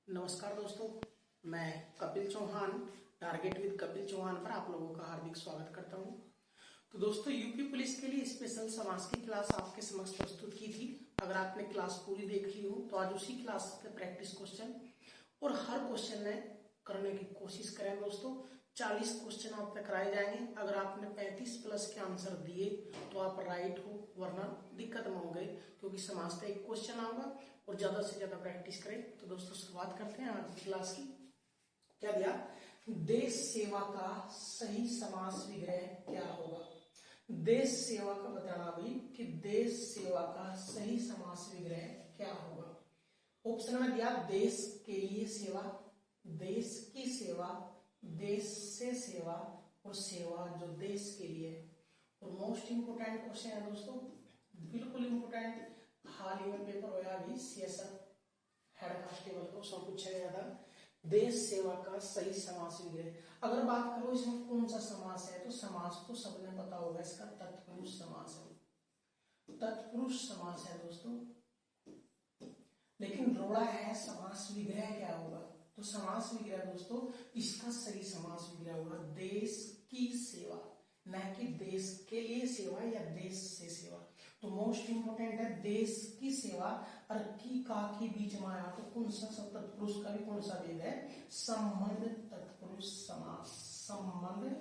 नमस्कार दोस्तों, मैं कपिल चौहान टारगेट विद कपिल चौहान पर आप लोगों का हार्दिक स्वागत करता हूं। तो दोस्तों, यूपी पुलिस के लिए स्पेशल समास की क्लास आपके समक्ष प्रस्तुत की थी। अगर आपने क्लास पूरी देख ली हो तो आज उसी क्लास के प्रैक्टिस क्वेश्चन और हर क्वेश्चन में करने की कोशिश करें। दोस्तों, 40 क्वेश्चन आप पे कराए जाएंगे। अगर आपने 35 प्लस के आंसर दिए तो आप राइट हो, वरना दिक्कत में हो गए, क्योंकि समास का एक क्वेश्चन आऊंगा और ज्यादा से ज्यादा प्रैक्टिस करें। तो दोस्तों, शुरुआत करते हैं आज की क्लास की। क्या दिया? देश सेवा का सही समास विग्रह क्या होगा? देश सेवा का बताना भाई कि देश सेवा का सही समास विग्रह क्या होगा। ऑप्शन में दिया देश के लिए सेवा, देश की सेवा, देश से सेवा और सेवा जो देश के लिए। और मोस्ट इंपोर्टेंट क्वेश्चन है दोस्तों, बिल्कुल इंपोर्टेंट, हाल ही में पेपर होया अभी सीएसएफ हेड कांस्टेबल को सब पूछा गया था, देश सेवा का सही समास विग्रह। अगर बात करो इसमें कौन सा समास है, तो समास तो सबने पता होगा, इसका तत्पुरुष समास है। तत्पुरुष समास है दोस्तों, लेकिन रोड़ा है समास विग्रह क्या होगा। तो समास विग्रह दोस्तों, इसका सही समास विग्रह होगा देश की सेवा, न कि देश के लिए सेवा या देश से सेवा। तो मोस्ट इंपोर्टेंट है देश की सेवा और की का के बीच में आया तो कौन सा तत्पुरुष का भी कौन सा भेद है? संबंध तत्पुरुष समास, संबंध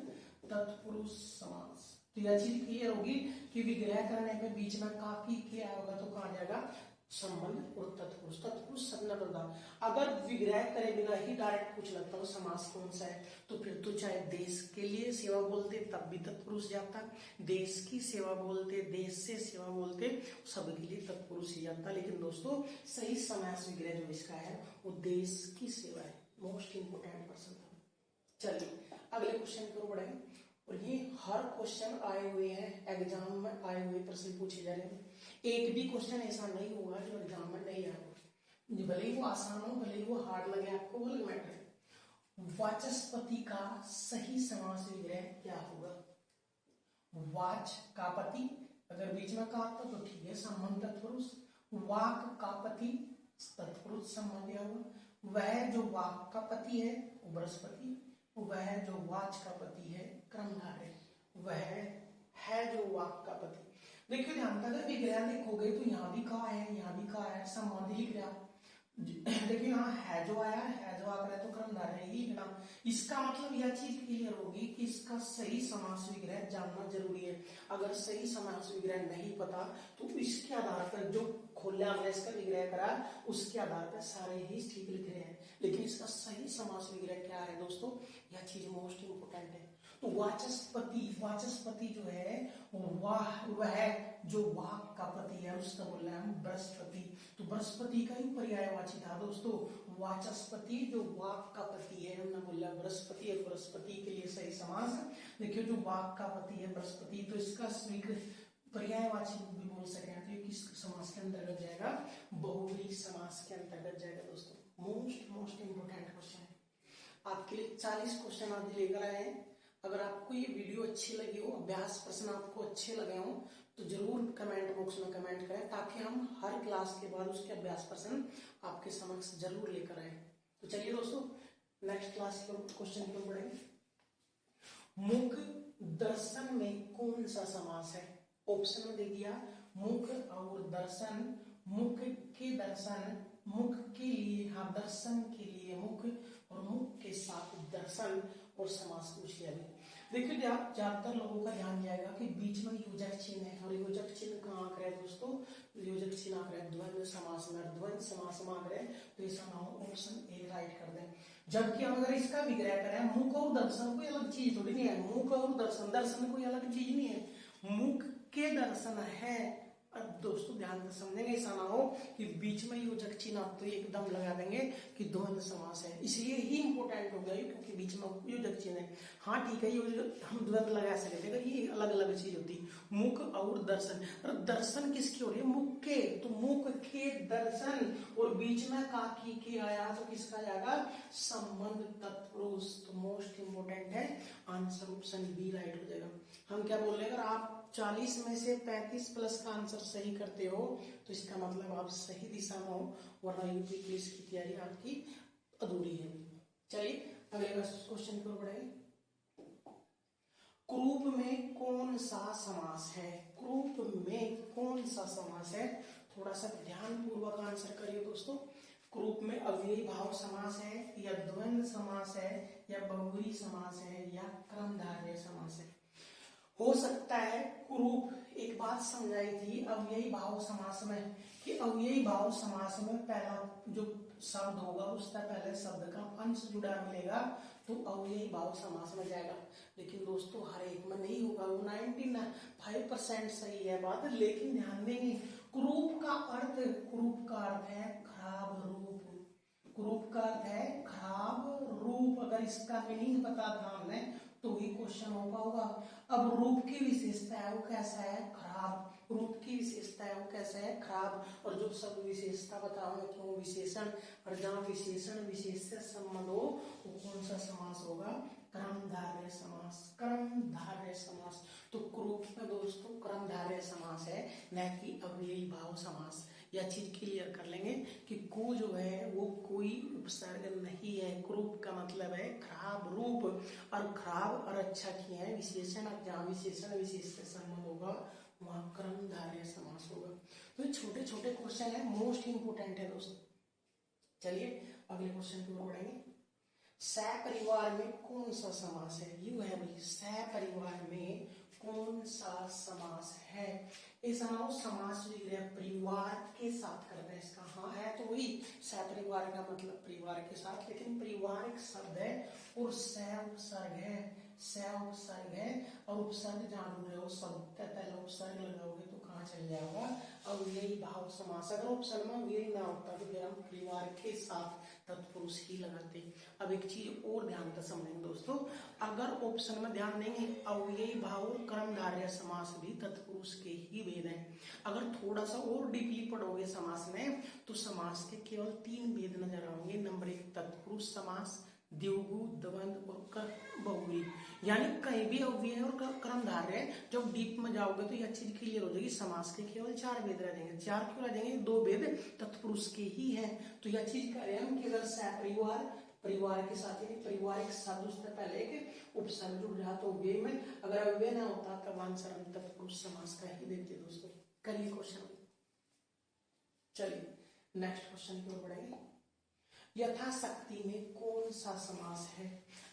तत्पुरुष समास। तो यह चीज क्लियर होगी कि विग्रह करने पे बीच में का की क्या होगा, तो कहा जाएगा संबंध और तत्पुरुष। तत्पुरुष सबने बता, अगर विग्रह करे बिना ही डायरेक्ट पूछ लगता हो समास कौन सा है, तो फिर तो चाहे देश के लिए सेवा बोलते तब भी तत्पुरुष जाता, देश की सेवा बोलते, देश से सेवा बोलते, सबके लिए तत्पुरुष ही जाता। लेकिन दोस्तों, सही समास विग्रह जो इसका है वो देश की सेवा है। मोस्ट इंपोर्टेंट पर्सन था। चलिए अगले क्वेश्चन की ओर बढ़े। और ये हर क्वेश्चन आए हुए हैं, एग्जाम में आए हुए प्रश्न पूछे जा रहे हैं। एक भी क्वेश्चन ऐसा नहीं होगा जो एग्जाम में नहीं आया, भले ही वो आसान हो, भले ही वो हार्ड लगे आपको, वो अलग मैटर है। वाचस्पति का सही समास विग्रह क्या होगा? वाच का पति, अगर बीच में का आता तो ठीक है, संबंध तत्पुरुष। वाक का पति तत्पुरुष संबंध होगा। वह जो वाक का पति है वो बृहस्पति, वह जो वाच का पति है कर्मधारय, वह है जो वाक का पति। देखिए ध्यान था, अगर विग्रह देखोगे तो यहाँ भी का है, यहाँ भी का है, संबंध लिख रहा। देखिए यहाँ है जो आया है जो आकर तो कर्मधारय ही लिखना। इसका मतलब यह चीज क्लियर होगी कि इसका सही समास विग्रह जानना जरूरी है। अगर सही समास विग्रह नहीं पता तो इसके आधार पर जो खोला हमने इसका विग्रह करा उसके आधार पर सारे ही ठीक लिख रहे हैं, लेकिन इसका सही समास विग्रह क्या है दोस्तों, यह चीज मोस्ट इंपोर्टेंट है। तो वाचस्पति, वाचस्पति जो है वह जो वाक का पति है उसका बोल रहे हैं बृहस्पति। तो बृहस्पति का ही पर्यायवाची था दोस्तों, वाचस्पति जो वाक का पति है, हमने बोला बृहस्पति है। बृहस्पति के लिए सही समास देखिए, जो वाक का पति है बृहस्पति, तो इसका पर्यायवाची भी बोल सकते हैं, तो ये किस समास के अंतर्गत जाएगा? बहुव्रीहि समास के अंतर्गत जाएगा दोस्तों। मोस्ट इंपोर्टेंट क्वेश्चन है आपके लिए। 40 क्वेश्चन आज लेकर आए हैं। अगर आपको ये वीडियो अच्छी लगी हो, अभ्यास प्रश्न आपको अच्छे लगे हो, तो जरूर कमेंट बॉक्स में कमेंट करें, ताकि हम हर क्लास के बाद उसके अभ्यास प्रश्न आपके समक्ष जरूर लेकर आए। तो चलिए दोस्तों, नेक्स्ट क्लास के क्वेश्चन की ओर बढ़ेंगे। मुख दर्शन में कौन सा समास है? ऑप्शन में दे दिया मुख और दर्शन, मुख के दर्शन, मुख के लिए, हाँ दर्शन के लिए मुख और मुख के साथ दर्शन और समास पूछ लिया। देखिए ज्यादातर लोगों का ध्यान जाएगा कि बीच में योजक चिन्ह है, और योजक चिन्ह कहाँ आ रहा है दोस्तों? योजक चिन्ह आ रहा है द्वंद्व समास में, द्वंद्व समास में आ रहा है, तो ऐसा ना हो, ऑप्शन ए राइट कर दें। जबकि हम अगर इसका विग्रह करें, मुख और दर्शन कोई अलग चीज थोड़ी नहीं है, मुख और दर्शन, दर्शन कोई अलग चीज नहीं है, मुख के दर्शन है। अब दोस्तों ध्यान से समझेंगे, ऐसा ना हो कि बीच में योजक चिन्ह आप तो एकदम लगा देंगे कि द्वंद्व समास है, इसलिए ही इंपोर्टेंट हो गया क्योंकि बीच में योजक चिन्ह है। हाँ ठीक है, हम द्वंद्व लगा सकते हैं, ये अलग अलग चीज होती। मुख और दर्शन, और दर्शन किसकी हो रही है? मुख के, तो मुख के दर्शन, और बीच में का की के आया तो किसका जाएगा? संबंध तत्पुरुष। तो मोस्ट इंपोर्टेंट है, आंसर ऑप्शन बी राइट हो जाएगा। हम क्या बोल रहे हैं, अगर आप 40 में से 35 प्लस का आंसर सही करते हो तो इसका मतलब आप सही दिशा में हो, वरना यूपी पुलिस की तैयारी आपकी अधूरी है। चलिए अगले क्वेश्चन की ओर बढ़ेंगे। क्रूप में कौन सा समास है? क्रूप में कौन सा समास है? थोड़ा सा ध्यान पूर्वक आंसर करिए दोस्तों। क्रूप में अव्ययी भाव समास है या द्वंद्व समास है या बहुव्रीहि समास है या क्रमधारय समास है? हो सकता है क्रूप, एक बात समझाई थी अव्ययी भाव समास में कि अव्ययी भाव समास में पहला जो शब्द होगा उसका पहले शब्द का अंश जुड़ा मिलेगा तो अव्ययी भाव समास में जाएगा। लेकिन दोस्तों हर एक में नहीं होगा, वो 95% सही है बात। लेकिन ध्यान देंगे क्रूप का अर्थ है खराब रूप। क्रूप का अर्थ है खराब रूप। अगर इसका मीनिंग पता था हमें तो ही क्वेश्चन हो पाऊंगा। अब रूप की विशेषता है वो कैसा है? खराब। रूप की विशेषता है वो कैसा है? खराब। और जो सब विशेषता बताऊंगा क्यों विशेषण, और जहाँ विशेषण विशेष से संबंध हो वो कौन सा समास होगा? क्रमधारय समास। क्रमधारय समास। तो क्रूप में दोस्तों क्रमधारय समास है, न कि अव्ययी भाव समास। यह चीज क्लियर कर लेंगे कि को जो है वो कोई उपसर्ग नहीं है। क्रूप का मतलब है खराब रूप, और खराब और अच्छा किए हैं विशेषण। जहाँ विशेषण विशेष से संबंध होगा वहां क्रमधारय समास होगा। तो छोटे छोटे क्वेश्चन है, मोस्ट इंपोर्टेंट है दोस्तों। चलिए अगले क्वेश्चन की ओर बढ़ेंगे। सपरिवार में कौन सा समास है? यू है भाई, सपरिवार में कौन सा समास है? ऐसा ना हो समास विग्रह परिवार के साथ करना है इसका। हाँ है तो वही सपरिवार का मतलब परिवार के साथ, लेकिन परिवार एक शब्द है और स उपसर्ग है। स उपसर्ग है और उपसर्ग जान रहे हो, शब्द पहले उपसर्ग लगाओगे तो कहाँ चल जाएगा? अव्ययी भाव समास। अगर उपसर्ग में अव्ययी ना होता तो फिर हम परिवार के साथ तत्पुरुष ही लगाते। अब एक चीज और ध्यान से समझेंगे दोस्तों, अगर ऑप्शन में ध्यान देंगे अव्ययी भाव और कर्मधारय समास भी तत्पुरुष के ही भेद हैं। अगर थोड़ा सा और डीपली पढ़ोगे समास में तो समास के केवल 3 भेद नजर आएंगे। नंबर 1 तत्पुरुष समास, द्विगु, द्वंद्व और बहुव्रीहि। यानी कहीं भी अव्यय और कर्मधारय जब डीप में जाओगे तो यह चीज क्लियर हो जाएगी। समास के केवल 4 भेद रह जाएंगे। 4 क्यों रह जाएंगे? 2 भेद तत्पुरुष के ही हैं। तो यह चीज कह रहे हैं हम कि अगर सपरिवार परिवार के साथ ही परिवार एक शब्द उससे पहले एक उपसर्ग जुड़ रहा तो अव्यय में, अगर अव्यय ना होता तब आंसर हम तत्पुरुष समास का ही देते दोस्तों। करिए क्वेश्चन। चलिए नेक्स्ट क्वेश्चन की ओर बढ़ेंगे। यथाशक्ति में कौन सा समास है?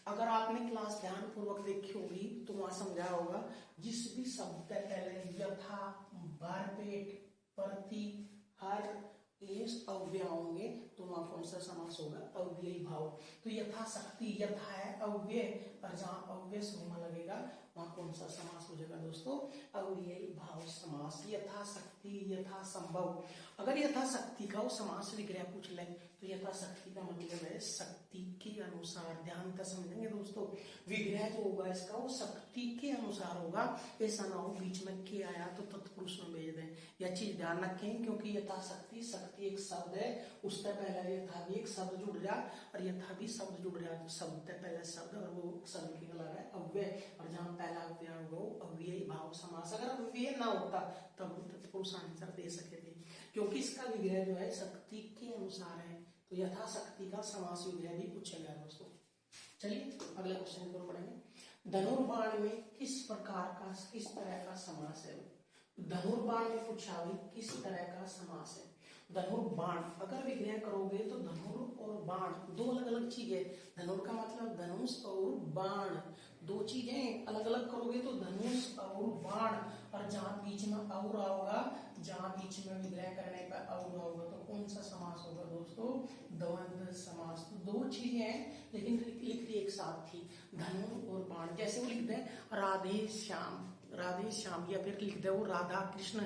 अगर आपने क्लास ध्यान पूर्वक देखी होगी तो वहां समझा होगा जिस भी शब्द से पहले यथा, भरपेट, प्रति, हर, ये अव्यय होंगे तो वहां कौन सा समास होगा? अव्ययी भाव। तो यथाशक्ति, यथा है अव्यय, और जहां अव्यय से होना लगेगा वहां कौन सा समास हो जाएगा दोस्तों? अव्ययी भाव समास। यथाशक्ति, यथासंभव। अगर यथाशक्ति का वो समास विग्रह पूछ ले तो यथाशक्ति का मतलब है शक्ति के अनुसार। ध्यान से समझेंगे दोस्तों, विग्रह जो होगा इसका वो शक्ति के अनुसार होगा। ऐसा ना हो बीच में के आया तो तत्पुरुष में भेज दें। यह चीज ध्यान रखें क्योंकि यथाशक्ति, शक्ति एक शब्द है, उससे पहले यथा भी एक शब्द जुड़ रहा, और यथा भी शब्द जुड़ रहा, शब्द से पहले शब्द, और वो शब्द की लग है अव्यय, और जहाँ पहला अव्यय होगा वो अव्ययी भाव समास। अगर अव्यय ना होता तब हम तत्पुरुष आंसर दे सके थे, क्योंकि इसका विग्रह जो है शक्ति के अनुसार है। तो यथाशक्ति का समास विग्रह भी पूछेगा दोस्तों। चलिए अगले क्वेश्चन की ओर बढ़ेंगे। धनुर्बाण में किस तरह का समास है? धनुर्बाण में पूछा हुई किस तरह का समास है? धनुर्बाण अगर विग्रह करोगे तो धनुर और बाण दो अलग अलग चीजें। धनुर का मतलब धनुष और बाण, दो चीजें अलग अलग करोगे तो धनुष और बाण, और जहां बीच में और आओगा, जहां बीच में विग्रह करने पर और आओगा तो कौन सा समास होगा दोस्तों? द्वंद्व समास। तो दो चीजें हैं लेकिन लिख दी एक साथ थी, धनुर और बाण। जैसे वो लिख दे राधे श्याम, राधे श्याम, या फिर लिख दे वो राधा कृष्ण,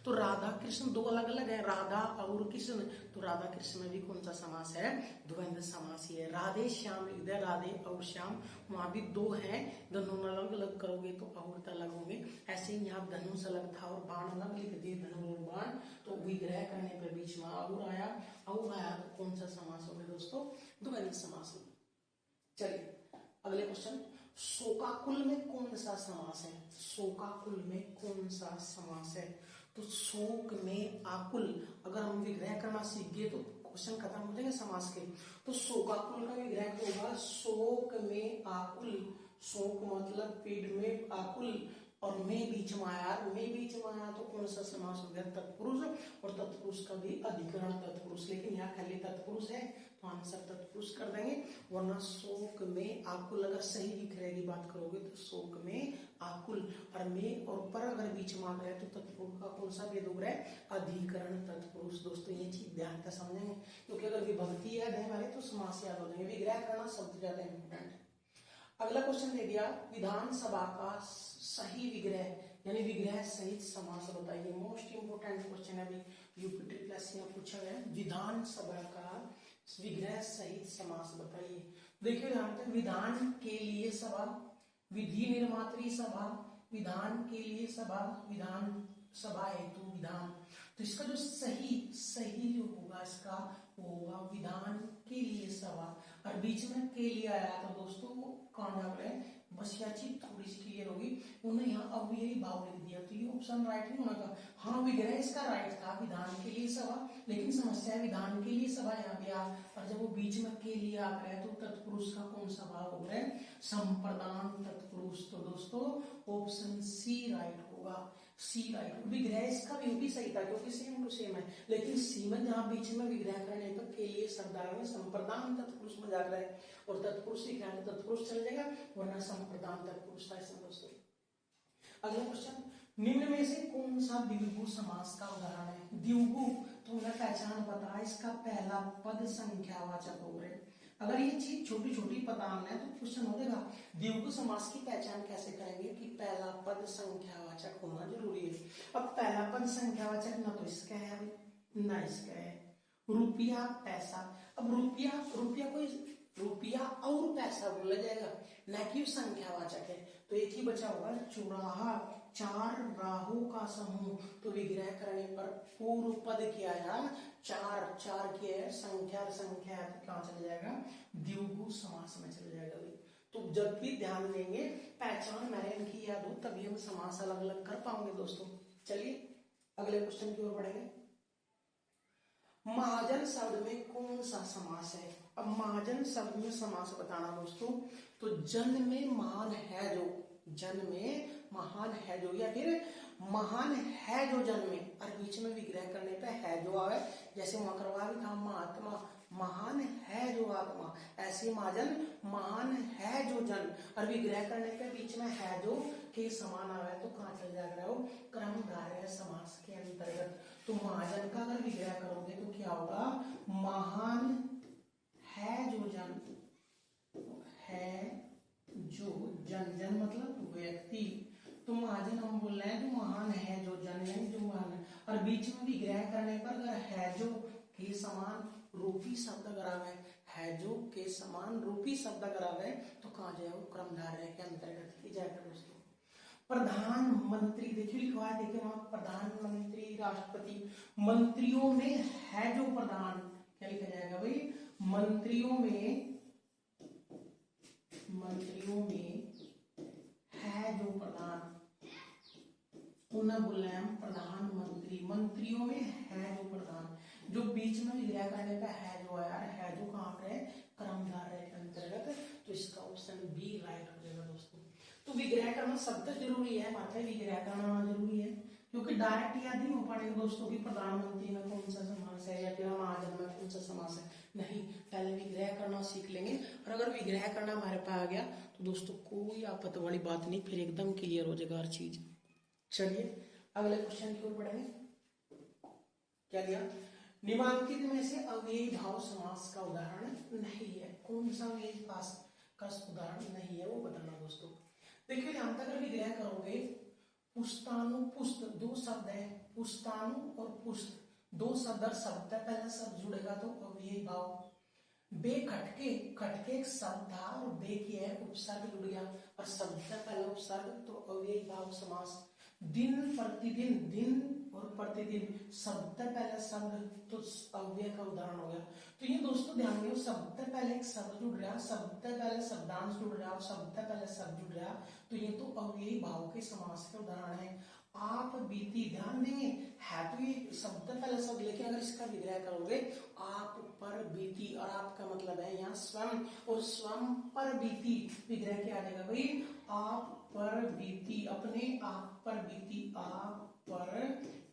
तो राधा कृष्ण दो अलग अलग है, राधा और कृष्ण, तो राधा कृष्ण में भी कौन सा समास है? द्वंद्व समास ही है। राधे श्याम लिख दे, राधे और श्याम, वहां भी दो है, दोनों अलग अलग करोगे तो और अलग होंगे। ऐसे ही यहाँ धनुष अलग था और बाण अलग लिख दिए, धनुष और बाण, तो विग्रह करने पर बीच में और आया तो कौन सा समास होगा दोस्तों? द्वंद्व समास होगा। चलिए अगले क्वेश्चन। शोकाकुल में कौन सा समास है? शोकाकुल में कौन सा समास है? तो शोक में आकुल, अगर हम विग्रह करना सीख गए तो क्वेश्चन खत्म हो जाएगा समास के। तो शोकाकुल का विग्रह क्या होगा, शोक में आकुल, शोक मतलब पेट में, आकुल और में बीच में आया, में बीच में आया तो कौन सा समास हो गया, तत्पुरुष, और तत्पुरुष का भी अधिकरण तत्पुरुष, लेकिन यहाँ खाली तत्पुरुष है तो आंसर तत्पुरुष कर देंगे, वरना शोक में आकुल अगर सही दिख रहेगी बात करोगे तो शोक में आकुल, और में और पर अगर बीच में आ गया तो तत्पुरुष का कौन सा भेद हो रहा है, अधिकरण तत्पुरुष। दोस्तों ये चीज ध्यान से समझेंगे, क्योंकि अगर विभक्ति याद है हमारे तो समास याद हो जाएंगे, विग्रह करना सबसे ज्यादा इंपोर्टेंट है। अगला क्वेश्चन दे दिया, विधानसभा का सही विग्रह यानी विग्रह सहित समास बताइए। मोस्ट इंपोर्टेंट क्वेश्चन है, अभी यूपीटी प्लस में पूछा गया, विधानसभा का विग्रह सहित समास बताइए। देखिए यहाँ पे विधान के लिए सभा, विधि निर्मात्री सभा, विधान के लिए सभा, विधान सभा हेतु विधान, तो इसका जो सही जो होगा इसका वो होगा विधान के लिए सभा, और बीच में के लिए आया तो दोस्तों वो कौन जा रहे हैं, बस यह चीज थोड़ी सी क्लियर होगी, उन्होंने यहाँ अब यही भाव लिख दिया तो ये ऑप्शन राइट नहीं होगा। हाँ विग्रह इसका राइट था, विधान के लिए सभा, लेकिन समस्या है विधान के लिए सभा यहाँ पे आ, और जब वो बीच में के लिए आ गया तो तत्पुरुष का कौन सा भाव हो रहा है, संप्रदान तत्पुरुष। तो दोस्तों ऑप्शन सी राइट होगा, सी राइट। विग्रह इसका भी सही था क्योंकि सेम टू सेम है, लेकिन सी में जहाँ बीच में विग्रह करने पर के लिए शब्द आए हैं, संप्रदान तत्पुरुष में जा रहा है और तत्पुरुष लिखा है तो तत्पुरुष चल जाएगा, वरना संप्रदान तत्पुरुष था इसमें। दोस्तों अगला क्वेश्चन, निम्न में से कौन सा द्विगु समास का उदाहरण है। द्विगु तो उन्हें पहचान बता, इसका पहला पद संख्यावाचक हो रहे। अगर ये चीज छोटी छोटी पता है तो क्वेश्चन हो जाएगा द्विगु समास की पहचान कैसे करेंगे कि पहला पद संख्यावाचक होना जरूरी है। अब पहला पद संख्यावाचक ना तो इसका है ना इसका है, रुपया पैसा, अब रुपया कोई रुपया और पैसा बोला जाएगा ना कि संख्यावाचक है, तो एक ही बचा होगा चौराहा, चार राहों का समूह, तो विग्रह करने पर पूर्व पद किया आया चार, चार की है संख्या कहाँ चला जाएगा, द्विगु समास में चला जाएगा। तो जब भी ध्यान देंगे पहचान मैंने इनकी याद हो तभी हम समास अलग अलग कर पाओगे। दोस्तों चलिए अगले क्वेश्चन की ओर बढ़ेंगे। महाजन शब्द में कौन सा समास है। अब महाजन शब्द में समास बताना दोस्तों, तो जन में महान है जो, जन में महान है जो, या फिर महान है जो जन में, और बीच में विग्रह करने पे है जो आवे, जैसे वहां करवा भी था महात्मा, महान है जो आत्मा, ऐसे महाजन महान है जो जन, और विग्रह करने पे बीच में है जो के समान आवे तो कहाँ चल जाएगा वो, क्रमधारय समास के अंतर्गत। तो महाजन का अगर विग्रह करोगे तो क्या होगा, महान है जो जन, है जो जन, जन मतलब व्यक्ति, तो महाजन हम बोल रहे हैं जो महान है जो जन है जो महान है, और बीच में विग्रह करने पर अगर है जो के समान रूपी शब्द अगर आवे, है जो के समान रूपी शब्द अगर आवे तो कहाँ जाएगा, क्रमधारय के अंतर्गत ही जाएगा। दोस्तों प्रधानमंत्री देखिए लिखवा है, देखिए वहां प्रधानमंत्री राष्ट्रपति, मंत्रियों में है जो प्रधान, क्या लिखा जाएगा भाई, मंत्रियों में है जो प्रधान, उन्हें बोल रहे हैं प्रधानमंत्री, मंत्रियों में है जो प्रधान, जो बीच में विग्रह करने का है जो है जो कहाँ पे क्रमधारय के अंतर्गत, तो इसका ऑप्शन बी राइट हो जाएगा। दोस्तों तो विग्रह करना शब्द जरूरी है, मात्रा विग्रह करना जरूरी है, क्योंकि डायरेक्ट याद नहीं हो पाएगा दोस्तों कि प्रधानमंत्री में कौन सा समास है या फिर महाजन में कौन सा समास है, नहीं पहले विग्रह करना सीख लेंगे, और अगर विग्रह करना हमारे पास आ गया तो दोस्तों कोई आपत्ति वाली बात नहीं, फिर एकदम क्लियर हो जाएगा हर चीज। चलिए अगले क्वेश्चन की ओर बढ़ेंगे। क्या दिया, निम्नांकित में से अव्ययी भाव समास का उदाहरण नहीं है, कौन सा अव्ययी भाव का उदाहरण नहीं है वो बताना। दोस्तों देखिए ध्यान तक अगर विग्रह करोगे, पुस्तानु पुस्त दो शब्द है, पुस्तानु और पुस्त दो शब्द, शब्द पहला शब्द जुड़ेगा तो अव्ययी भाव, बे खटके, खटके एक शब्द था और बे की है उपसर्ग जुड़ गया और शब्द का पहला उपसर्ग तो अव्ययी भाव समास। दिन प्रतिदिन, दिन और प्रतिदिन शब्द पहला शब्द तो अव्यय का उदाहरण हो गया। तो ये दोस्तों ध्यान दो, शब्द पहले एक शब्द जुड़ रहा, शब्द पहले शब्दांश जुड़ रहा और शब्द पहले शब्द जुड़ रहा, तो ये तो अव्ययी भाव के समास के उदाहरण है। आप बीती, ध्यान देंगे है तो ये शब्द पहला शब्द, लेकिन अगर इसका विग्रह करोगे आप पर बीती, और आपका मतलब है यहाँ स्वयं, और स्वयं पर बीती विग्रह क्या आ जाएगा भाई, आप पर बीती, अपने आप पर बीती, आप पर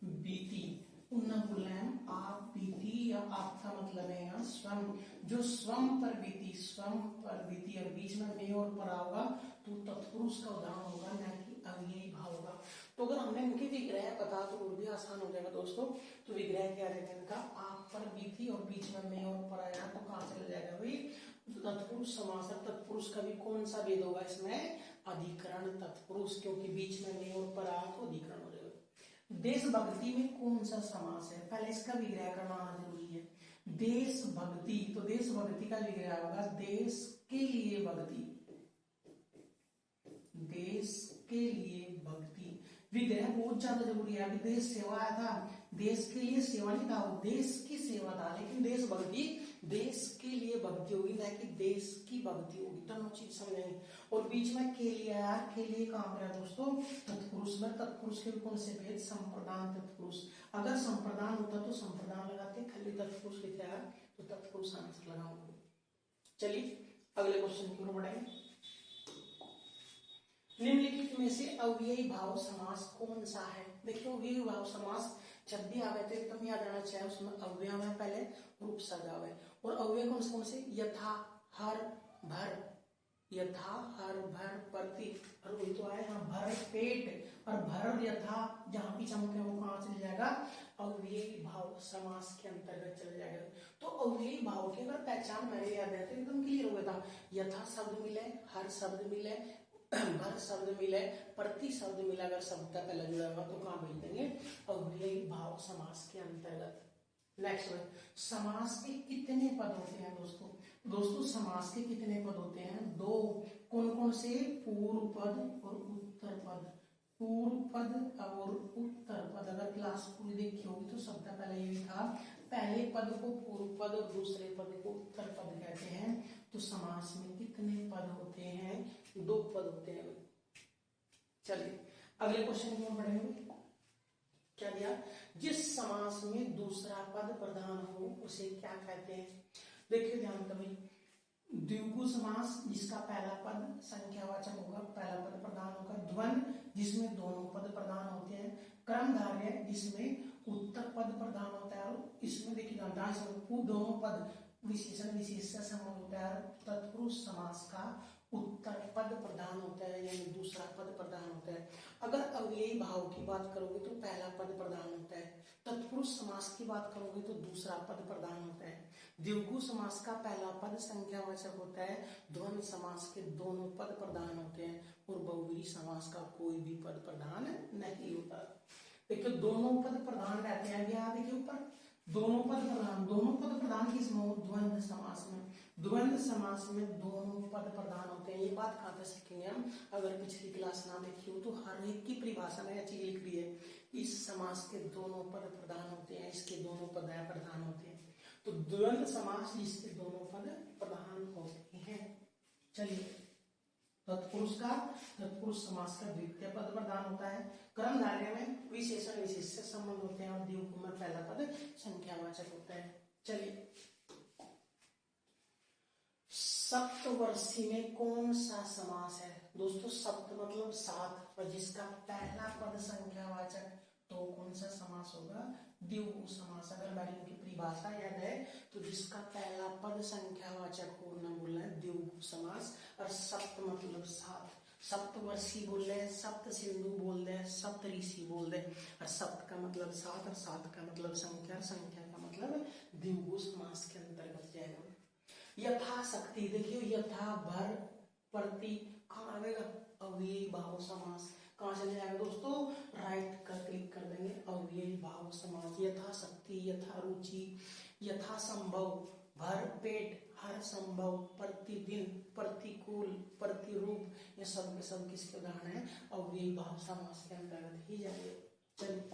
बीती, पुनः आप बीती, या आपका मतलब है यहाँ स्वयं, जो स्वयं पर बीती, स्वयं पर बीती, और बीच में मे और पर होगा तो तत्पुरुष का उदाहरण होगा, न कि अव्ययी भाव होगा। तो अगर हमने इनके विग्रह बता तो और भी आसान हो जाएगा दोस्तों। तो विग्रह क्या रहेगा इनका, आप पर बीती और बीच में मे और पर आया तो कहाँ चला जाएगा भाई, तत्पुरुष समास। तत्पुरुष का भी कौन सा भेद होगा इसमें, अधिकरण तत्पुरुष, क्योंकि बीच में मे और पर आया तो अधिकरण हो जाएगा। देशभक्ति में कौन सा समास है, पहले इसका विग्रह करना आना जरूरी है। देशभक्ति, तो देशभक्ति का विग्रह होगा देश के लिए भक्ति, देश के लिए भक्ति, विग्रह बहुत ज्यादा जरूरी है। अभी देश सेवा आया था, देश के लिए सेवा नहीं था, देश की सेवा था, लेकिन देशभक्ति देश के लिए भक्ति होगी, ना कि देश की भक्ति होगी, दोनों चीज समझेंगे। और बीच में के लिए आया, के लिए काम करा दोस्तों तत्पुरुष में, तत्पुरुष के कौन से भेद, संप्रदान तत्पुरुष, अगर संप्रदान होता तो संप्रदान लगाते, खाली तत्पुरुष लिखा है तो तत्पुरुष आंसर लगाओगे। चलिए अगले क्वेश्चन की ओर बढ़ेंगे। निम्नलिखित में से अव्ययी भाव समास कौन सा है, देखिए अव्ययी भाव समास जब भी आवे तो एकदम याद आना चाहिए, उसमें अव्यय है पहले और उपसर्ग आवे, और अव्यय कौन से, यथा, हर, भर, यथा, हर, भर, प्रति, और वही तो आए यहाँ भर पेट, और भर यथा जहां भी चमके वो कहां चल जाएगा, अव्ययी भाव समास के अंतर्गत चल जाएगा। तो अव्ययी भाव की अगर पहचान मेरे याद है तो एकदम क्लियर हो गया था, यथा शब्द मिले, हर शब्द मिले, भर शब्द मिले, प्रति शब्द मिला, अगर शब्द पहले जुड़ा हुआ तो कहाँ भेज देंगे, अव्ययी भाव समास के अंतर्गत। नेक्स्ट वन, समास के कितने पद होते हैं दोस्तों, दोस्तों समास के कितने पद होते हैं, दो, कौन कौन से, पूर्व पद और उत्तर पद, पूर्व पद और उत्तर पद। अगर क्लास पूरी देखी होगी तो शब्द पहले ये था, पहले पद को पूर्व पद और दूसरे पद को उत्तर पद कहते हैं। तो समास में कितने पद होते हैं, दो पद होते हैं। चलिए अगले क्वेश्चन की ओर बढ़ेंगे। क्या दिया, जिस समास में दूसरा पद प्रधान हो उसे क्या कहते हैं, देखिए ध्यान करें, द्विगु समास जिसका पहला पद संख्यावाचक होगा, पहला पद प्रधान होगा, द्वंद्व जिसमें दोनों पद प्रधान होते हैं, क्रमधारय जिसमें उत्तर पद प्रधान होता है, और इसमें देखिए दोनों पद विशेषण विशेष से संबंध होता है, तत्पुरुष समास का उत्तर पद प्रधान होता है, यानी दूसरा पद प्रधान होता है। अगर अव्ययी भाव की बात करोगे तो पहला पद प्रधान होता है, तत्पुरुष समास की बात करोगे तो दूसरा पद प्रधान होता है, द्विगु समास का पहला पद संख्यावाचक होता है, द्वंद्व समास के दोनों पद प्रधान होते हैं, और बहुव्रीहि समास का कोई भी पद प्रधान नहीं होता। देखिए दोनों पद प्रधान रहते हैं, यहाँ देखिए ऊपर दोनों पद प्रधान किसमें हो, द्वंद्व समास में, द्वंद्व समास में दोनों पद प्रधान होते हैं। ये बात कहाँ पे सीखेंगे हम, अगर पिछली क्लास ना देखी हो तो हर एक की परिभाषा में यह चीज लिख दी है, इस समास के दोनों पद प्रधान होते हैं, इसके दोनों पद प्रधान होते हैं। तो द्वंद्व समास जिसके दोनों पद प्रधान होते हैं। चलिए तत्पुरुष समास का द्वितीय पद प्रधान होता है, क्रमधारय में विशेषण विशेष से संबंध होते हैं, और द्विगु में पहला पद संख्यावाचक होता है। चलिए सप्तवर्षी में कौन सा समास है दोस्तों, सप्त मतलब सात, और जिसका पहला पद संख्यावाचक, तो कौन सा समास होगा, द्विगु समास। अगर मैंने उनकी परिभाषा याद है तो जिसका पहला पद संख्यावाचक हो ना बोलना है द्विगु समास, और सप्त मतलब सात, सप्तवर्षी बोल रहे, सप्त सिंधु बोल रहे, सप्त ऋषि बोल रहे, और सप्त का मतलब सात, और सात का मतलब संख्या, संख्या का मतलब द्विगु समास के अंतर्गत जाएगा। यथाशक्ति, देखिए यथा, भर, प्रति, कहाँ आएगा, अव्ययी भाव समास, कहाँ चले जाएगा दोस्तों, राइट का क्लिक कर देंगे, अव्ययी भाव समास। यथाशक्ति, यथा रुचि, यथा संभव, भर पेट, हर संभव, प्रतिदिन, प्रतिकूल, प्रतिरूप, ये सब के सब किसके उदाहरण है, अव्ययी भाव समास के अंतर्गत ही जाएंगे। चलिए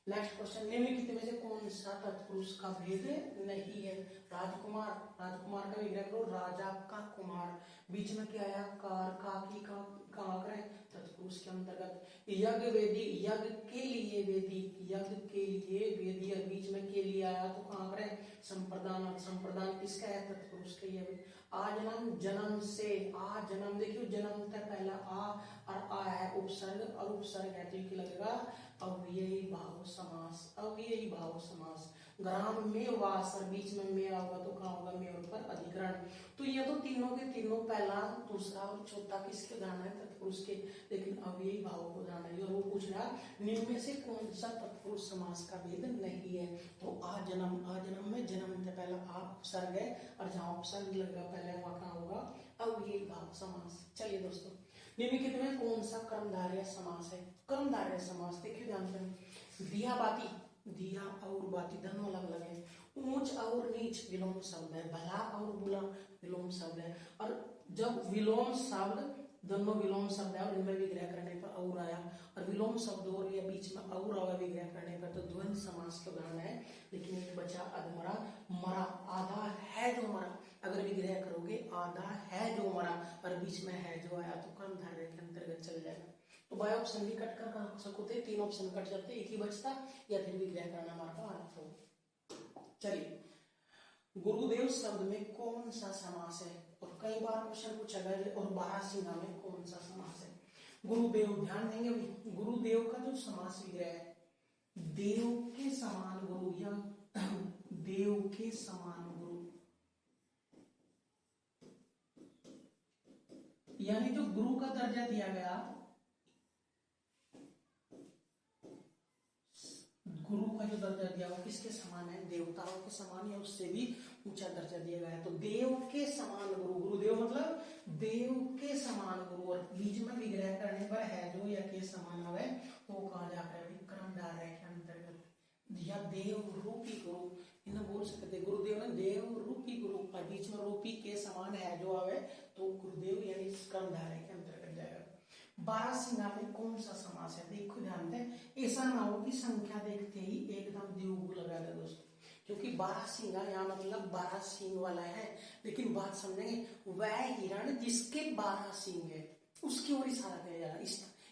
नेक्स्ट क्वेश्चन, निम्नलिखित में से कौन सा तत्पुरुष का भेद नहीं है? राजकुमार, राजकुमार का विग्रह करो, राजा का कुमार, बीच में क्या आया? कार, का की का कहाँ करें? तत्पुरुष के अंतर्गत। यज्ञ वेदी, यज्ञ के लिए वेदी, यज्ञ के लिए वेदी, और बीच में के लिए आया तो कहाँ करें? संप्रदान, संप्रदान किसका है? तत्पुरुष के लिए। आजन्म, जन्म से, आ जन्म, देखियो जन्म तक पहला आ और आ है उपसर्ग, और उपसर्ग है तो ये लगेगा अव्ययी भाव समास, अव्ययी भाव समास। ग्राम में वास, और बीच में में होगा तो कहाँ होगा? में पर अधिकरण। तो ये तो तीनों के तीनों पहला, दूसरा और चौथा किसके उदाहरण है? तत्पुरुष के, लेकिन अव्ययी भाव को उदाहरण है। और वो पूछ रहा निम्न में से कौन सा तत्पुरुष समास का भेद नहीं है? तो आ जन्म, आ जन्म में जन्म से पहला आ उपसर्ग है, और जहाँ उपसर्ग लगेगा पहले वहां कहाँ होगा? अव्ययी भाव समास। चलिए दोस्तों, निम्नलिखित में कौन सा कर्मधारय समास है? कर्मधारय समास देखिए ध्यान से, दिया बाती, दिया और बाती दोनों अलग अलग है। ऊंच और नीच विलोम शब्द है, भला और बुरा विलोम शब्द है। और जब विलोम शब्द, दोनों विलोम शब्द है और इनमें विग्रह करने पर और आया, और विलोम शब्द और या बीच में और आया विग्रह करने पर, तो द्वंद्व समास के उदाहरण है। लेकिन एक बचा अधमरा, मरा, आधा है जो मरा, अगर विग्रह करोगे आधा है जो मरा और बीच में है जो आया तो कर्मधारय के अंतर्गत चल जाएगा। तो बाय ऑप्शन भी कट कर सकते, तीन ऑप्शन कट जाते, एक ही बचता, या फिर विग्रह करना हमारा अर्थ हो। चलिए, गुरुदेव शब्द में कौन सा समास है? और कई बार क्वेश्चन पूछा गया, और बारहसिंगा में कौन सा समास है? गुरुदेव, ध्यान देंगे भाई, गुरुदेव का जो समास विग्रह है, देव के समान गुरु या देव के समान गुरु, यानी जो गुरु का दर्जा दिया गया, गुरु का जो दर्जा दिया वो किसके समान है? देवताओं के समान, या उससे भी ऊंचा दर्जा दिया गया है। तो देव के समान गुरु, गुरुदेव मतलब देव के समान गुरु, और बीच में विग्रह करने पर है जो या के समान आवे तो कहा जाता है कर्मधारय के अंतर्गत, या देव रूपी गुरु, इन्हें बोल सकते गुरुदेव ने देव रूपी गुरु, और बीच में रूपी के समान है जो आवे तो गुरुदेव यानी कर्मधारय के अंतर्गत जाएगा। बारहसिंगा में कौन सा समास है? देखो ध्यान दें, ऐसा ना हो कि संख्या देखते ही एकदम द्योगु लगा दे दोस्तों, क्योंकि बारहसिंगा यहाँ मतलब 12 सींग वाला है, लेकिन बात समझेंगे, वह हिरण जिसके 12 सींग है उसकी ओर इशारा किया जा रहा है,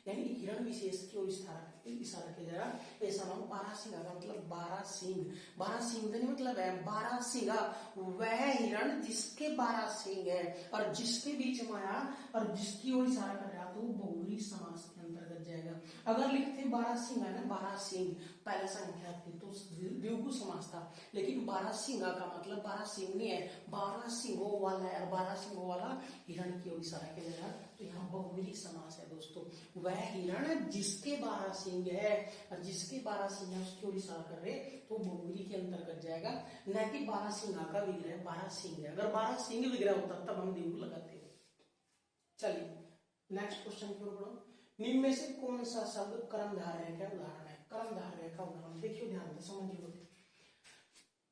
यानी हिरण विशेष की ओर इशारा किया जा रहा है। ऐसा नाम बारहसिंगा का मतलब 12 सींग, 12 सींग नहीं मतलब है 12 सिंगा, वह हिरण जिसके 12 सींग है और जिसके बीच में आया और जिसकी ओर इशारा कर रहा तो बहुव्रीहि समास के अंतर्गत जाएगा। अगर लिखते 12 सिंह है ना, 12 सिंह पहला संख्या थी तो द्विगु समास था, लेकिन 12 सिंगा का मतलब 12 सिंह नहीं है, 12 सिंहों वाला है, 12 सिंहों वाला हिरण की ओर इशारा किया जा रहा है, तो यहाँ बहुव्रीहि समास है दोस्तों। वह हिरण जिसके 12 सिंह है और जिसके 12 सिंह है उसकी ओर इशारा कर रहे तो बहुव्रीहि के अंतर्गत जाएगा, न कि 12 सिंगा का विग्रह 12 सिंह है। अगर 12 सिंह विग्रह होता तब हम द्विगु लगाते। चलिए नेक्स्ट क्वेश्चन की ओर बढ़ो। निम्न में से कौन सा शब्द कर्मधारय का उदाहरण है? कर्मधारय का उदाहरण देखिए ध्यान से समझिए।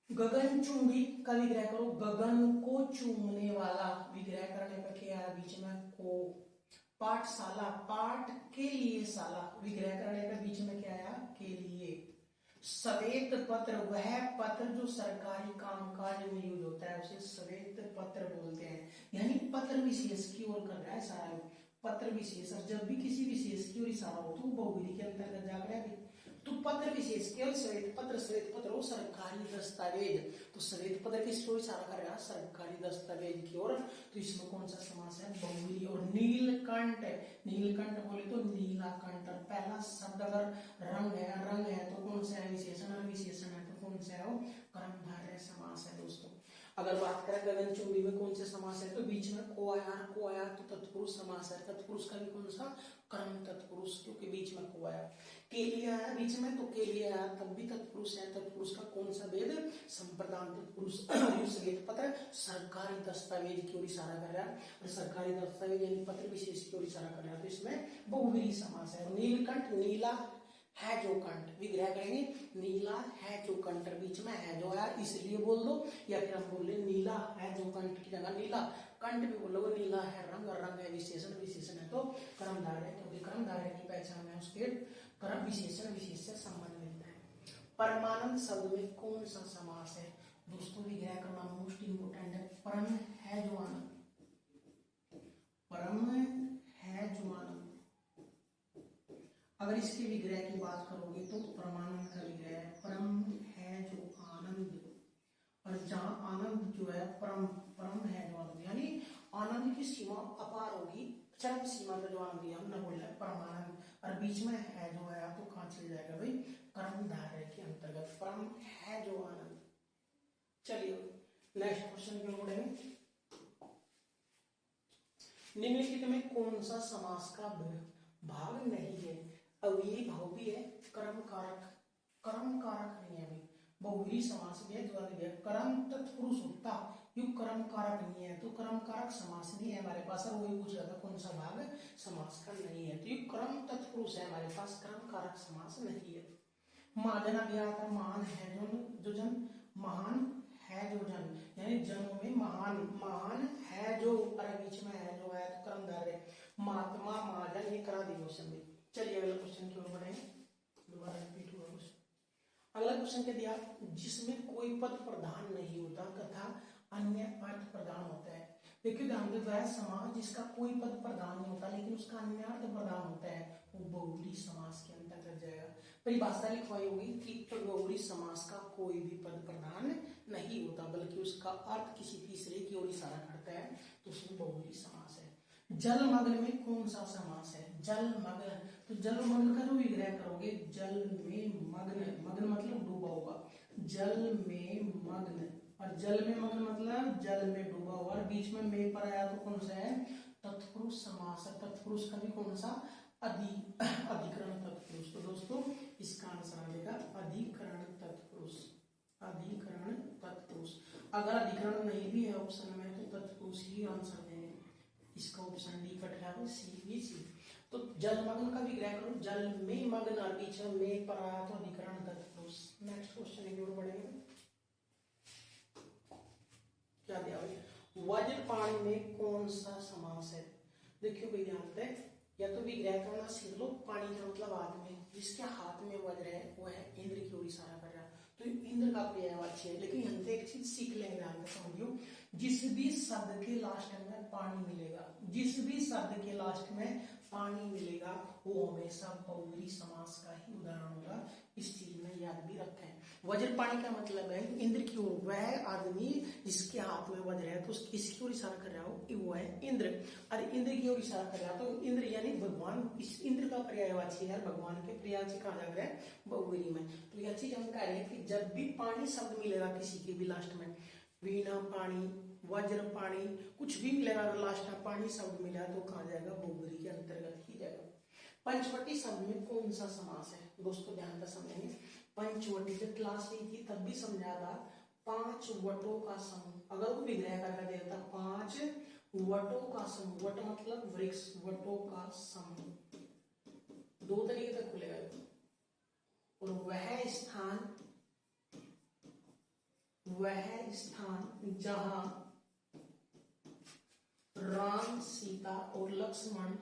गगन चुंबी का विग्रह करो, गगन को चूमने वाला, विग्रह करने पर क्या है बीच में को। पाठशाला, पाठ के लिए शाला, विग्रह करने पर बीच में क्या आया के लिए। श्वेत पत्र, वह पत्र जो सरकारी कामकाज में यूज होता है उसे श्वेत पत्र बोलते हैं, यानी पत्र विशेष की ओर कर रहा है सारा, पत्र विशेष। और जब भी किसी विशेष की ओर इशारा हो तो बहुव्रीहि के अंतर्गत जा रहा है। तो पत्र विशेष केवल श्वेत पत्र हो सरकारी दस्तावेज, तो श्वेत पत्र किसकी ओर इशारा कर रहा है? सरकारी दस्तावेज की ओर, तो इसमें कौन सा समास है? बहुव्रीहि। और नीलकंठ, नीलकंठ बोले तो नीलाकंठ, और पहला शब्द अगर रंग है तो कौन सा है? विशेषण, और विशेषण है तो कौन सा है? वो कर्मधारय समास है दोस्तों। अगर बात करें गगन चुंबी में कौन से समास है तो बीच में को आया तो तत्पुरुष समास है, तत्पुरुष का भी कौन सा? कर्म तत्पुरुष, क्योंकि बीच में को आया। के लिए आया बीच में तो के लिए आया तब भी तत्पुरुष है, तत्पुरुष का कौन सा भेद? संप्रदान तत्पुरुष। श्वेत पत्र सरकारी दस्तावेज की ओर इशारा कर रहा है, और सरकारी दस्तावेज यानी पत्र विशेष की ओर इशारा कर रहा है, तो इसमें बहुव्रीहि समास है। नीलकंठ, नीला है जो कंठ, विग्रह करेंगे नीला है जो कंठ, बीच में है जो आया इसलिए बोल दो, या फिर हम बोल रहे नीला है जो कंठ की जगह नीला कंठ भी बोलो, नीला है रंग, और रंग है विशेषण, विशेषण है तो कर्मधारय, क्योंकि कर्मधारय की पहचान है उसके कर्म विशेषण विशेष से संबंध मिलता है। परमानंद शब्द में कौन सा समास है? दोस्तों विग्रह करना मोस्ट इंपोर्टेंट है। परम है जो आनंद, परम है जो आनंद। अगर इसके विग्रह की बात करोगे तो परमानंद का विग्रह है परम है जो आनंद, और जहां आनंद जो है परम, परम है जो आनंद, यानी आनंद की सीमा अपार होगी, चरम सीमा का जो आनंद है हमने बोला है परमानंद, और बीच में है जो है तो कहां चले जाएगा भाई? कर्मधारय के अंतर्गत परम है जो आनंद। चलिए नेक्स्ट क्वेश्चन की ओर बढ़ेंगे। निम्नलिखित में कौन सा समास का भाग नहीं है? अवयवी भाव भी है, कर्म कारक, कर्म कारक नहीं है भाई, बहुव्रीहि समास भी है, द्वंद्व भी है, कर्म तत्पुरुष होता यु कर्म कारक नहीं है, तो कर्म कारक समास नहीं है हमारे पास। और वही पूछ रहा था कौन सा भाग समास का नहीं है, तो ये कर्म तत्पुरुष है हमारे पास, कर्म कारक समास नहीं है। महाजन अभिया था, महान है जो जन, महान है जो जन, यानी जनों में महान, महान है जो, और बीच में है जो है तो कर्मधारय, महात्मा महाजन, ये करा दी क्वेश्चन में। चलिए अगला क्वेश्चन की ओर बढ़ेंगे, दोबारा रिपीट हुआ क्वेश्चन। अगला क्वेश्चन क्या दिया? जिसमें कोई पद प्रधान नहीं होता तथा अन्य अर्थ प्रदान होता है। देखिए ध्यान दे, वह समास जिसका कोई पद प्रदान नहीं होता लेकिन उसका अन्य अर्थ प्रदान होता है, वो बहुव्रीहि समास के अंतर्गत जाएगा। परिभाषा लिखवाई होगी कि बहुव्रीहि समास का कोई भी पद प्रधान नहीं होता बल्कि उसका अर्थ किसी तीसरे की ओर इशारा करता है, तो उसमें बहुव्रीहि समास है। जलमग्न में कौन सा समास है? जलमग्न, तो जलमग्न का जो विग्रह करोगे, जल में मग्न, मग्न मतलब डूबा होगा, जल में मग्न, और जल में मग्न मतलब जल में डूबा हुआ, और बीच में पर आया तो कौन सा है? तत्पुरुष समास है। तत्पुरुष का भी कौन सा? अधिकरण तत्पुरुष। तो दोस्तों इसका आंसर आएगा अधिकरण तत्पुरुष, अधिकरण तत्पुरुष। अगर अधिकरण नहीं भी है ऑप्शन में तो तत्पुरुष ही आंसर देंगे, इसका ऑप्शन डी कट है, सी भी सी। तो जलमग्न का विग्रह करो, जल में मग्न, और बीच में पर आया तो अधिकरण तत्पुरुष। नेक्स्ट क्वेश्चन की ओर बढ़ेंगे। क्या दिया भाई? वज्रपाणि में कौन सा समास है? देखियो भाई ध्यान से, या तो विग्रह करना सीख लो, पानी का मतलब हाथ में, जिसके हाथ में वज्र है वो है इंद्र की ओर इशारा कर रहा है, तो इंद्र का पर्यायवाची है। लेकिन हम एक चीज सीख लेंगे, ध्यान से समझियो, जिस भी शब्द के लास्ट में पानी मिलेगा, जिस भी शब्द के लास्ट में पानी मिलेगा वो हमेशा बहुव्रीहि समास का ही उदाहरण होगा। इस चीज में याद भी रखें। वज्रपाणि का मतलब है इंद्र की ओर, वह आदमी जिसके हाथ में वज्र है तो किसकी ओर इशारा कर रहा हो? वो है इंद्र, और इंद्र की ओर इशारा कर रहा, तो इंद्र यानी भगवान, इस इंद्र का पर्यायवाची है, भगवान के पर्यायवाची कहा जा रहा है बहुव्रीहि में। तो यह चीज हम कह रहे हैं कि जब भी पानी शब्द मिलेगा किसी के भी लास्ट में, वीणा पाणी, वज्र पाणी, कुछ भी मिलेगा अगर लास्ट में पानी शब्द मिला तो कहा जाएगा बहुव्रीहि के अंतर्गत ही जाएगा। पंचवटी शब्द में कौन सा समास है? दोस्तों ध्यान से समझेंगे। पंचवटी जब क्लास ली थी तब भी समझा था, 5 वटों का समूह, अगर वो विग्रह करके देता 5 वटों का समूह, वट मतलब वृक्ष, वटों का समूह, दो तरीके तक खुलेगा, और वह स्थान जहां राम सीता और लक्ष्मण,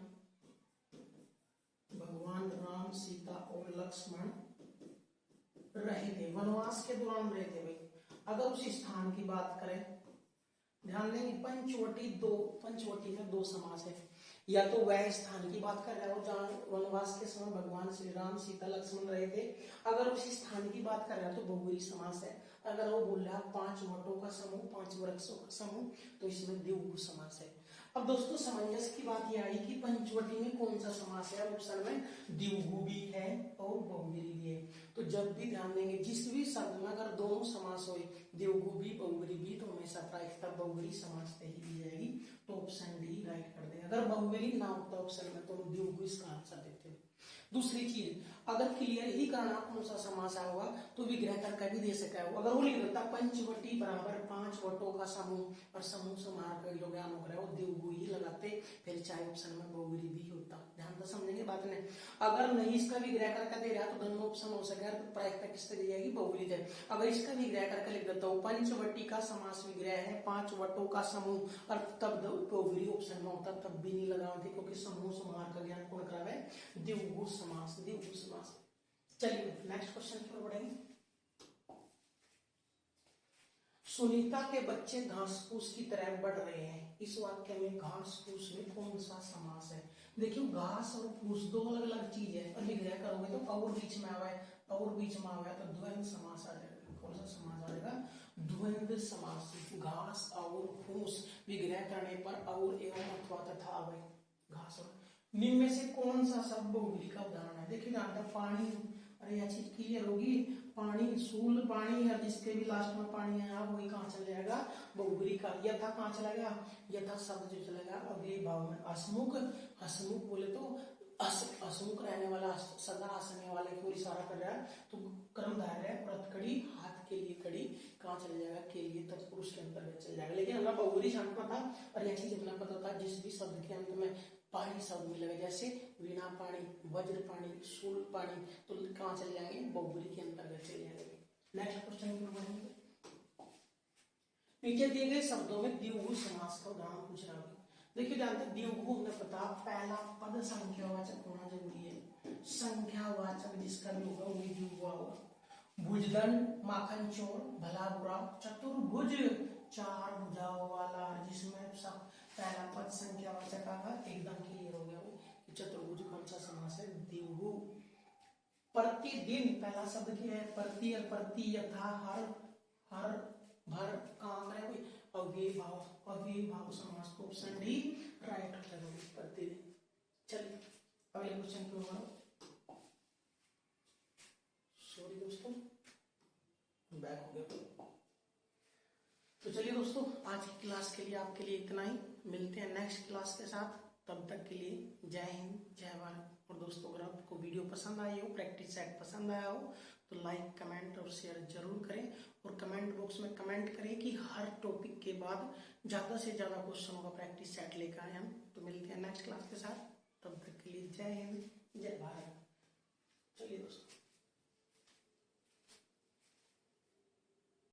भगवान राम सीता और लक्ष्मण रहे थे, वनवास के दौरान रहे थे भाई। अगर उस स्थान की बात करें, ध्यान देंगे पंचवटी में दो समास है, या तो वह स्थान की बात कर रहा हो जहाँ वनवास के समय भगवान श्री राम सीता लक्ष्मण रहे थे, अगर उस स्थान की बात कर रहा है तो बहुव्रीहि समास है। अगर वो बोल रहा है 5 वटों का समूह, 5 वृक्षों का समूह, तो इसमें द्विगु समास है। अब दोस्तों समंजस की बात यह आई कि पंचवटी में कौन सा समास है? ऑप्शन में द्विगु भी है और बहुव्रीहि भी है। तो जब भी ध्यान देंगे जिस भी शब्द में अगर दोनों समास हो, द्विगु भी बहुव्रीहि भी, तो हमेशा प्रायिकता बहुव्रीहि समास से ही दी जाएगी, तो ऑप्शन डी राइट कर देंगे। अगर बहुव्रीहि ना होता ऑप्शन में तो हम द्विगु इसका आंसर देते हैं। दूसरी चीज, अगर क्लियर ही करना कौन सा समास आया होगा तो विग्रह करके भी दे सका होगा। अगर वो लिख देता पंचवटी बराबर 5 वटों का समूह, और समूह समाहार का जो ज्ञान हो रहा है वो द्विगु ही लगाते, फिर चाहे ऑप्शन में बहुव्रीहि भी होता। ध्यान से समझेंगे बात ने। अगर नहीं इसका विग्रह करके दे रहा तो दोनों ऑप्शन हो सके, तो प्रायिकता किससे दी जाएगी? बहुव्रीहि है। अगर इसका विग्रह करके लिख देता हूँ पंचवटी का समास विग्रह है 5 वटों का समूह, और तब बहुव्रीहि ऑप्शन में होता, तब भी नहीं लगाते क्योंकि समूह समाहार का ज्ञान कौन करा है? द्विगु समास, द्विगु समास। चलिए नेक्स्ट क्वेश्चन की ओर बढ़ेंगे। सुनीता के बच्चे घास फूस की तरह बढ़ रहे हैं। इस वाक्य में घास फूस में कौन सा समास है? देखियो घास और फूस दो अलग अलग चीज है, और विग्रह करोगे तो और बीच में आवा है, और बीच में आवा है तो द्वंद्व समास आ जाएगा। कौन सा समास आ जाएगा? द्वंद्व समास। घास और फूस विग्रह करने पर और एवं अथवा तथा आवे। घास और निम्न में से कौन सा शब्द बहुव्रीहि का उदाहरण है? देखिए जानता पानी, अरे यह चीज क्लियर होगी। पानी, शूल पानी है, जिसके भी लास्ट में पानी है वही कहाँ चल जाएगा? बहुव्रीहि का। यथा कहाँ चलेगा? यथा शब्द जो चलेगा अव्ययी भाव में। हसमुख, हसमुख बोले तो हसमुख रहने वाला, सदा हंसने वाले की ओर इशारा कर रहा है, तो कर्मधारय है, प्रथकड़ी, हाथ के लिए कड़ी, कहाँ चल जाएगा? के लिए, तत्पुरुष के अंतर्गत चल जाएगा। लेकिन हमारा बहुव्रीहि जानना था, और यह चीज अपना पता था, जिस भी शब्द के अंत में पानी शब्द मिलेगा, जैसे वीणा पानी, वज्र पानी, शूल पानी, तो कहाँ चले जाएंगे? बहुव्रीहि के अंतर्गत चले जाएंगे। नेक्स्ट क्वेश्चन की ओर बढ़ेंगे। नीचे दिए गए शब्दों में द्विगु समास का उदाहरण पूछ रहा है। देखिए जानते हैं द्विगु हमें पता, पहला पद संख्यावाचक होना जरूरी है। संख्यावाचक जिसका भी होगा वही द्विगु होगा। भुजदंड, माखन चोर, भला बुरा, चतुर्भुज, चार भुजाओं वाला, जिसमें सब पहला पद संख्यावाचक आगा, एकदम क्लियर हो गया वो कि चतुर्भुज कौन सा समास है? द्विगु। प्रतिदिन, पहला शब्द क्या है? प्रति, और प्रति, यथा, हर, हर, भर, काम है कोई अव्ययी भाव, अव्ययी भाव समास को ऑप्शन डी राइट हो जाएगा। प्रतिदिन। चलिए अगले क्वेश्चन की ओर। सॉरी दोस्तों, बैक हो गया। तो चलिए दोस्तों, आज की क्लास के लिए आपके लिए इतना ही। मिलते हैं नेक्स्ट क्लास के साथ। तब तक के लिए जय हिंद, जय भारत। और दोस्तों अगर आपको वीडियो पसंद आई हो, प्रैक्टिस सेट पसंद आया हो, तो लाइक, कमेंट और शेयर जरूर करें। और कमेंट बॉक्स में कमेंट करें कि हर टॉपिक के बाद ज्यादा से ज्यादा क्वेश्चनों का प्रैक्टिस सेट लेकर आए हम। तो मिलते हैं नेक्स्ट क्लास के साथ। तब तक के लिए जय हिंद, जय भारत। चलिए दोस्तों।